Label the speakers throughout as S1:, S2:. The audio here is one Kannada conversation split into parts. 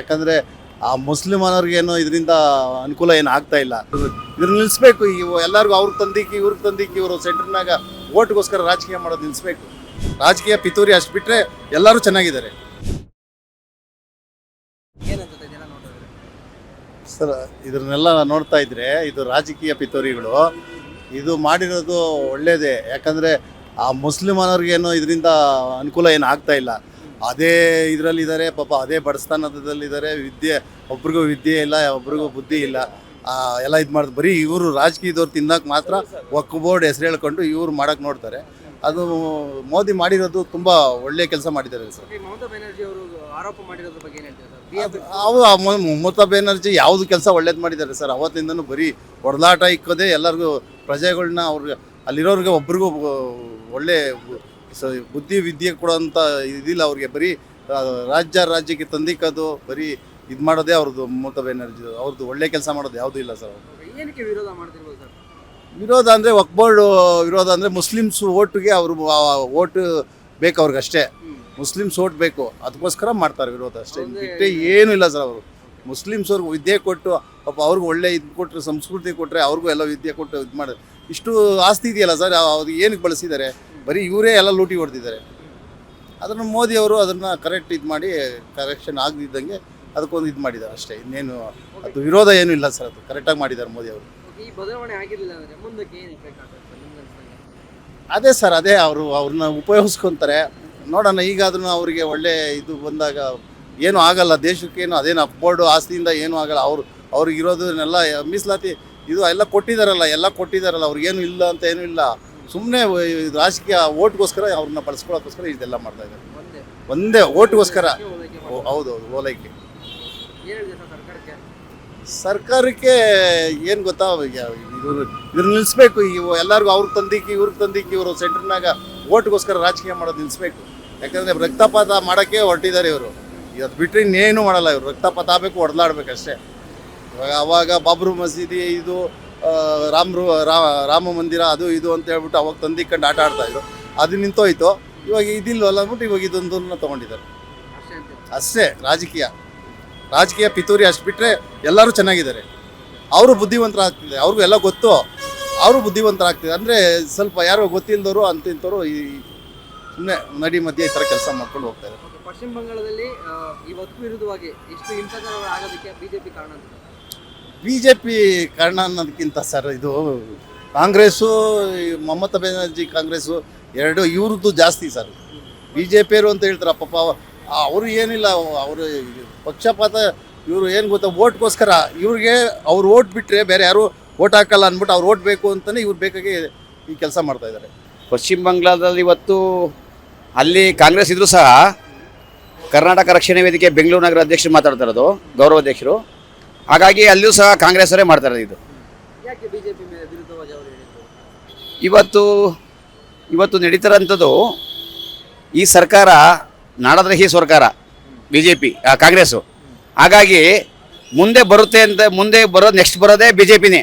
S1: ಯಾಕಂದ್ರೆ ಆ ಮುಸ್ಲಿಮನವ್ರಿಗೇನು ಇದರಿಂದ ಅನುಕೂಲ ಏನು ಆಗ್ತಾ ಇಲ್ಲ. ಇದ್ರ ನಿಲ್ಲಿಸ್ಬೇಕು. ಇವು ಎಲ್ಲರಿಗೂ ಅವ್ರಿಗೆ ತಂದಿಕ್ಕಿ ಇವರು ಸೆಂಟ್ರ್ನಾಗ ಓಟ್ಗೋಸ್ಕರ ರಾಜಕೀಯ ಮಾಡೋದು ನಿಲ್ಲಿಸ್ಬೇಕು. ರಾಜಕೀಯ ಪಿತೂರಿ ಅಷ್ಟು ಬಿಟ್ಟರೆ ಎಲ್ಲರೂ ಚೆನ್ನಾಗಿದ್ದಾರೆ ಸರ್. ಇದನ್ನೆಲ್ಲ ನೋಡ್ತಾ ಇದ್ರೆ ಇದು ರಾಜಕೀಯ ಪಿತೂರಿಗಳು. ಇದು ಮಾಡಿರೋದು ಒಳ್ಳೇದೇ. ಯಾಕಂದರೆ ಆ ಮುಸ್ಲಿಮನವ್ರಿಗೇನು ಇದರಿಂದ ಅನುಕೂಲ ಏನು ಆಗ್ತಾ ಇಲ್ಲ. ಅದೇ ಇದರಲ್ಲಿದ್ದಾರೆ ಪಾಪ, ಅದೇ ಬಡಸ್ತಾನದಲ್ಲಿದ್ದಾರೆ. ಒಬ್ರಿಗೂ ವಿದ್ಯೆ ಇಲ್ಲ, ಒಬ್ರಿಗೂ ಬುದ್ಧಿ ಇಲ್ಲ. ಎಲ್ಲ ಇದು ಮಾಡಿದ್ರು. ಬರೀ ಇವರು ರಾಜಕೀಯದವ್ರು ತಿನ್ನಕ್ಕೆ ಮಾತ್ರ ವಕ್ಫ್ ಬೋರ್ಡ್ ಹೆಸರು ಹೇಳ್ಕೊಂಡು ಇವ್ರು ಮಾಡೋಕ್ಕೆ ನೋಡ್ತಾರೆ. ಅದು ಮೋದಿ ಮಾಡಿರೋದು ತುಂಬ ಒಳ್ಳೆ ಕೆಲಸ ಮಾಡಿದ್ದಾರೆ ಸರ್.
S2: ಮಮತಾ ಬ್ಯಾನರ್ಜಿ ಅವರು ಆರೋಪ ಮಾಡಿರೋದ್ರ ಬಗ್ಗೆ ಏನು ಹೇಳ್ತಾರೆ
S1: ಸರ್? ಮಮತಾ ಬ್ಯಾನರ್ಜಿ ಯಾವುದು ಕೆಲಸ ಒಳ್ಳೇದು ಮಾಡಿದ್ದಾರೆ ಸರ್. ಅವತ್ತಿಂದನೂ ಬರೀ ಹೊಡೆದಾಟ ಇಕ್ಕೋದೇ. ಎಲ್ಲರಿಗೂ ಪ್ರಜೆಗಳನ್ನ ಅವ್ರಿಗೆ ಅಲ್ಲಿರೋರಿಗೆ ಒಬ್ರಿಗೂ ಒಳ್ಳೆ ಬುದ್ಧಿ ವಿದ್ಯೆ ಕೊಡೋಂಥ ಇದಿಲ್ಲ ಅವ್ರಿಗೆ. ಬರೀ ರಾಜ್ಯಕ್ಕೆ ತಂದಿಕ್ಕೋದು, ಬರೀ ಇದು ಮಾಡೋದೇ ಅವ್ರದ್ದು. ಮಮತಾ ಬ್ಯಾನರ್ಜಿ ಅವ್ರದ್ದು ಒಳ್ಳೆ ಕೆಲಸ ಮಾಡೋದು ಯಾವುದೂ ಇಲ್ಲ ಸರ್.
S2: ಏನಕ್ಕೆ ವಿರೋಧ ಮಾಡ್ತಿರ್ಬೋದು ಸರ್?
S1: ವಿರೋಧ ಅಂದರೆ ವಕ್ಫ್ ಬೋರ್ಡ್ ವಿರೋಧ ಅಂದರೆ ಮುಸ್ಲಿಮ್ಸ್ ಓಟ್ಗೆ ಅವರು ಓಟ್ ಬೇಕು ಅವ್ರಿಗಷ್ಟೇ. ಮುಸ್ಲಿಮ್ಸ್ ಓಟ್ ಬೇಕು, ಅದಕ್ಕೋಸ್ಕರ ಮಾಡ್ತಾರೆ ವಿರೋಧ ಅಷ್ಟೇ. ಬಿಟ್ಟೆ ಏನೂ ಇಲ್ಲ ಸರ್. ಅವರು ಮುಸ್ಲಿಮ್ಸ್ ಅವ್ರಿಗೆ ವಿದ್ಯೆ ಕೊಟ್ಟು ಪಾಪ ಅವ್ರಿಗೂ ಒಳ್ಳೆ ಇದು ಕೊಟ್ಟರೆ, ಸಂಸ್ಕೃತಿ ಕೊಟ್ಟರೆ, ಅವ್ರಿಗೂ ಎಲ್ಲ ವಿದ್ಯೆ ಕೊಟ್ಟು ಇದು ಮಾಡಿ ಇಷ್ಟು ಆಸ್ತಿ ಇದೆಯಲ್ಲ ಸರ್, ಅದು ಏನಕ್ಕೆ ಬಳಸಿದ್ದಾರೆ? ಬರೀ ಇವರೇ ಎಲ್ಲ ಲೂಟಿ ಹೊಡೆದಿದ್ದಾರೆ. ಅದನ್ನು ಮೋದಿಯವರು ಅದನ್ನು ಕರೆಕ್ಟ್ ಇದು ಮಾಡಿ ಕರೆಕ್ಷನ್ ಆಗದಿದ್ದಂಗೆ ಅದಕ್ಕೊಂದು ಇದು ಮಾಡಿದ್ದಾರೆ ಅಷ್ಟೇ. ಇನ್ನೇನು ಅದು ವಿರೋಧ ಏನೂ ಇಲ್ಲ ಸರ್. ಅದು ಕರೆಕ್ಟಾಗಿ ಮಾಡಿದ್ದಾರೆ ಮೋದಿಯವರು.
S2: ಈ ಬದಲಾವಣೆ ಆಗಿರಲಿಲ್ಲ ಅಂದರೆ ಮುಂದಕ್ಕೆ ಏನು ಎಫೆಕ್ಟ್ ಆಗುತ್ತೆ?
S1: ಅದೇ ಸರ್, ಅದೇ ಅವ್ರನ್ನ ಉಪಯೋಗಿಸ್ಕೊತಾರೆ. ನೋಡೋಣ. ಈಗ ಅದನ್ನು ಅವರಿಗೆ ಒಳ್ಳೆ ಇದು ಬಂದಾಗ ಏನೂ ಆಗಲ್ಲ ದೇಶಕ್ಕೇನು. ಅದೇನು ಬೋರ್ಡು ಆಸ್ತಿಯಿಂದ ಏನೂ ಆಗಲ್ಲ. ಅವ್ರಿಗೆ ಇರೋದನ್ನೆಲ್ಲ ಮೀಸಲಾತಿ ಇದು ಎಲ್ಲ ಕೊಟ್ಟಿದ್ದಾರಲ್ಲ. ಅವ್ರಿಗೇನು ಇಲ್ಲ ಅಂತ ಏನೂ ಇಲ್ಲ. ಸುಮ್ಮನೆ ರಾಜಕೀಯ ಓಟ್ಗೋಸ್ಕರ ಅವ್ರನ್ನ ಬಳಸ್ಕೊಳ್ಳೋಕ್ಕೋಸ್ಕರ ಇದೆಲ್ಲ ಮಾಡ್ತಾಯಿದ್ದಾರೆ. ಒಂದೇ ಓಟ್ಗೋಸ್ಕರ. ಹೌದು, ಓಲೈಕೆ. ಸರ್ಕಾರಕ್ಕೆ ಏನು ಗೊತ್ತಾ, ಇದ್ರ ನಿಲ್ಲಿಸ್ಬೇಕು. ಇವು ಎಲ್ಲರಿಗೂ ಇವ್ರಿಗೆ ತಂದಿಕ್ಕಿ ಇವರು ಸೆಂಟ್ರ್ನಾಗ ಓಟ್ಗೋಸ್ಕರ ರಾಜಕೀಯ ಮಾಡೋದು ನಿಲ್ಲಿಸ್ಬೇಕು. ಯಾಕಂದರೆ ರಕ್ತಪಾತ ಮಾಡೋಕ್ಕೆ ಹೊರಟಿದ್ದಾರೆ ಇವರು. ಇವತ್ತು ಬಿಟ್ಟರೆ ಇನ್ನೇನು ಮಾಡಲ್ಲ ಇವರು. ರಕ್ತಪಾತ ಆಗಬೇಕು, ಹೊಡೆದಾಡ್ಬೇಕಷ್ಟೇ. ಅವಾಗ ಬಾಬ್ರು ಮಸೀದಿ, ಇದು ರಾಮ ಮಂದಿರ, ಅದು ಇದು ಅಂತ ಹೇಳ್ಬಿಟ್ಟು ಅವಾಗ ತಂದಿಕೊಂಡು ಆಟ ಆಡ್ತಾಯಿದ್ರು. ಅದು ನಿಂತೋಯ್ತು. ಇವಾಗ ಇದಿಲ್ವಲ್ಲ ಅಂದ್ಬಿಟ್ಟು ಇವಾಗ ಇದೊಂದನ್ನು ತೊಗೊಂಡಿದ್ದಾರೆ ಅಷ್ಟೇ. ರಾಜಕೀಯ ಪಿತೂರಿ ಅಷ್ಟು ಬಿಟ್ಟರೆ ಎಲ್ಲರೂ ಚೆನ್ನಾಗಿದ್ದಾರೆ. ಅವರು ಬುದ್ಧಿವಂತರಾಗ್ತಿದೆ. ಅವ್ರಿಗೂ ಎಲ್ಲ ಗೊತ್ತು. ಅವರು ಬುದ್ಧಿವಂತರಾಗ್ತಿದೆ. ಅಂದರೆ ಸ್ವಲ್ಪ ಯಾರೋ ಗೊತ್ತಿಲ್ಲದವರು ಇಂಥವ್ರು ಈ ಸುಮ್ಮನೆ ನಡಿ ಮಧ್ಯೆ ಈ ಥರ ಕೆಲಸ ಮಾಡ್ಕೊಂಡು ಹೋಗ್ತಾರೆ.
S2: ಪಶ್ಚಿಮ ಬಂಗಾಳದಲ್ಲಿ ಇವತ್ತು ವಿರುದ್ಧವಾಗಿ ಇಷ್ಟು ಹಿಂಸಾಚಾರ ಆಗೋದಕ್ಕೆ ಬಿಜೆಪಿ ಕಾರಣ ಅಂತ?
S1: ಬಿಜೆಪಿ ಕಾರಣ ಅನ್ನೋದಕ್ಕಿಂತ ಸರ್, ಇದು ಕಾಂಗ್ರೆಸ್ಸು, ಮಮತಾ ಬ್ಯಾನರ್ಜಿ ಕಾಂಗ್ರೆಸ್ಸು ಎರಡು ಇವ್ರದ್ದು ಜಾಸ್ತಿ ಸರ್. ಬಿಜೆಪಿಯವರು ಅಂತ ಹೇಳ್ತಾರೆ ಪಾಪ. ಅವರು ಏನಿಲ್ಲ, ಅವರು ಪಕ್ಷಪಾತ. ಇವರು ಏನು ಗೊತ್ತಾ, ಓಟ್ಗೋಸ್ಕರ ಇವ್ರಿಗೆ ಅವ್ರು ಓಟ್ ಬಿಟ್ಟರೆ ಬೇರೆ ಯಾರು ಓಟ್ ಹಾಕಲ್ಲ ಅಂದ್ಬಿಟ್ಟು ಅವ್ರು ಓಟ್ ಬೇಕು ಅಂತಲೇ ಇವ್ರು ಬೇಕಾಗಿ ಈ ಕೆಲಸ ಮಾಡ್ತಾಯಿದ್ದಾರೆ.
S3: ಪಶ್ಚಿಮ ಬಂಗಾಳದಲ್ಲಿ ಇವತ್ತು ಅಲ್ಲಿ ಕಾಂಗ್ರೆಸ್ ಇದ್ರೂ ಸಹ ಕರ್ನಾಟಕ ರಕ್ಷಣಾ ವೇದಿಕೆ ಬೆಂಗಳೂರು ನಗರ ಅಧ್ಯಕ್ಷರು ಮಾತಾಡ್ತಾ ಇರೋದು, ಗೌರವ ಅಧ್ಯಕ್ಷರು. ಹಾಗಾಗಿ ಅಲ್ಲಿಯೂ ಸಹ ಕಾಂಗ್ರೆಸ್ಸರೇ ಮಾಡ್ತಾ ಇರೋದು. ಇದು
S2: ಯಾಕೆ ಬಿಜೆಪಿ ಮೇಲೆ ವಿರುದ್ಧವಾಗಿ ಅವರು ಹೇಳಿದ್ರು?
S3: ಇವತ್ತು ನಡೀತಾರಂಥದ್ದು ಈ ಸರ್ಕಾರ ನಾಡದ್ರೋಹಿ ಸರ್ಕಾರ ಬಿಜೆಪಿ, ಕಾಂಗ್ರೆಸ್ಸು. ಹಾಗಾಗಿ ಮುಂದೆ ನೆಕ್ಸ್ಟ್ ಬರೋದೇ ಬಿಜೆಪಿನೇ.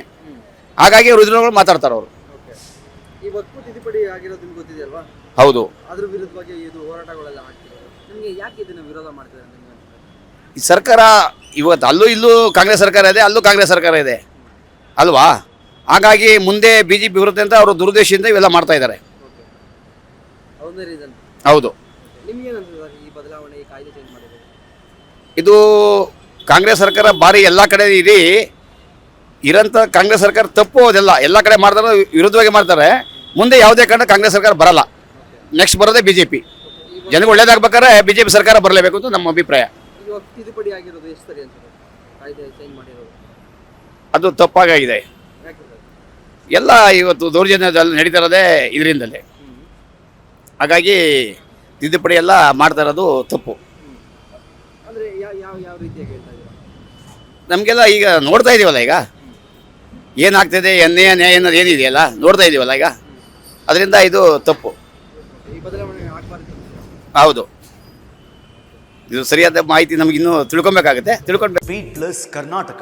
S3: ಹಾಗಾಗಿ ಅವ್ರು ವಿರೋಧಗಳು ಮಾತಾಡ್ತಾರೆ ಅವರು.
S2: ಈ ವಕ್ಫ್ ತಿದ್ದುಪಡಿ ಆಗಿರೋದು ನಿಮ್ಗೆ ಗೊತ್ತಿದೆಯಲ್ವಾ?
S3: ಹೌದು.
S2: ಅದ್ರ ವಿರುದ್ಧವಾಗಿ ಇದು ಹೋರಾಟಗಳೆಲ್ಲ ಆಗ್ತಿದೆ. ನಿಮಗೆ ಯಾಕೆ ಇದನ್ನು ವಿರೋಧ ಮಾಡ್ತಿದ್ದಾರೆ?
S3: ಈ ಸರ್ಕಾರ ಇವತ್ತು ಇಲ್ಲೂ ಕಾಂಗ್ರೆಸ್ ಸರ್ಕಾರ ಇದೆ, ಅಲ್ಲೂ ಕಾಂಗ್ರೆಸ್ ಸರ್ಕಾರ ಇದೆ ಅಲ್ವಾ? ಹಾಗಾಗಿ ಮುಂದೆ ಬಿಜೆಪಿ ಬರುತ್ತೆ ಅಂತ ಅವರು ದುರುದ್ದೇಶದಿಂದ ಇವೆಲ್ಲ ಮಾಡ್ತಾ ಇದ್ದಾರೆ. ಹೌದು.
S2: ಈ ಬದಲಾವಣೆ, ಈ ಕಾಯ್ದೆ ಚೇಂಜ್ ಮಾಡಿದೆ,
S3: ಇದು ಕಾಂಗ್ರೆಸ್ ಸರ್ಕಾರ ಬಾರಿ ಎಲ್ಲ ಕಡೆ ಇರೋಂಥ ಕಾಂಗ್ರೆಸ್ ಸರ್ಕಾರ ತಪ್ಪು. ಅದೆಲ್ಲ ಎಲ್ಲ ಕಡೆ ಮಾಡ್ತಾರೆ, ವಿರುದ್ಧವಾಗಿ ಮಾಡ್ತಾರೆ. ಮುಂದೆ ಯಾವುದೇ ಕಾರಣ ಕಾಂಗ್ರೆಸ್ ಸರ್ಕಾರ ಬರಲ್ಲ. ನೆಕ್ಸ್ಟ್ ಬರೋದೇ ಬಿಜೆಪಿ. ಜನಕ್ಕೆ ಒಳ್ಳೇದಾಗಬೇಕಾದ್ರೆ ಬಿಜೆಪಿ ಸರ್ಕಾರ ಬರಲೇಬೇಕು ಅಂತ ನಮ್ಮ ಅಭಿಪ್ರಾಯ.
S2: ತಿದ್ದುಪಡಿ ಆಗಿರೋದು ಎಷ್ಟು ಸರಿ ಅನ್ಸುತ್ತೆ? ಕಾಯ್ದೆ ಚೇಂಜ್ ಮಾಡಿರೋದು
S3: ಅದು ತಪ್ಪಾಗಿದೆ. ಎಲ್ಲ ಇವತ್ತು ದೌರ್ಜನ್ಯದಲ್ಲಿ ನಡೀತಾ ಇರೋದೇ ಇದರಿಂದಲೇ. ಹಾಗಾಗಿ ತಿದ್ದುಪಡಿ ಎಲ್ಲ ಮಾಡ್ತಾ ಇರೋದು ತಪ್ಪು.
S2: ಅಂದರೆ ಯಾವ ರೀತಿಯಾಗಿ ಹೇಳ್ತಾ ಇದ್ದೀರಾ?
S3: ನಮಗೆಲ್ಲ ಈಗ ನೋಡ್ತಾ ಇದ್ದೀವಲ್ಲ, ಈಗ ಏನಾಗ್ತಿದೆ, ನ್ಯಾಯ ಅನ್ನೋದು ಏನಿದೆಯಲ್ಲ ನೋಡ್ತಾ ಇದ್ದೀವಲ್ಲ ಈಗ. ಅದರಿಂದ ಇದು ತಪ್ಪು.
S2: ಈ ಬದಲಾವಣೆ ಆಗಬಾರ್ದು.
S3: ಹೌದು. ಇದು ಸರಿಯಾದ ಮಾಹಿತಿ ನಮಗಿನ್ನೂ ತಿಳ್ಕೊಬೇಕಾಗುತ್ತೆ.
S4: Beat plus Karnataka.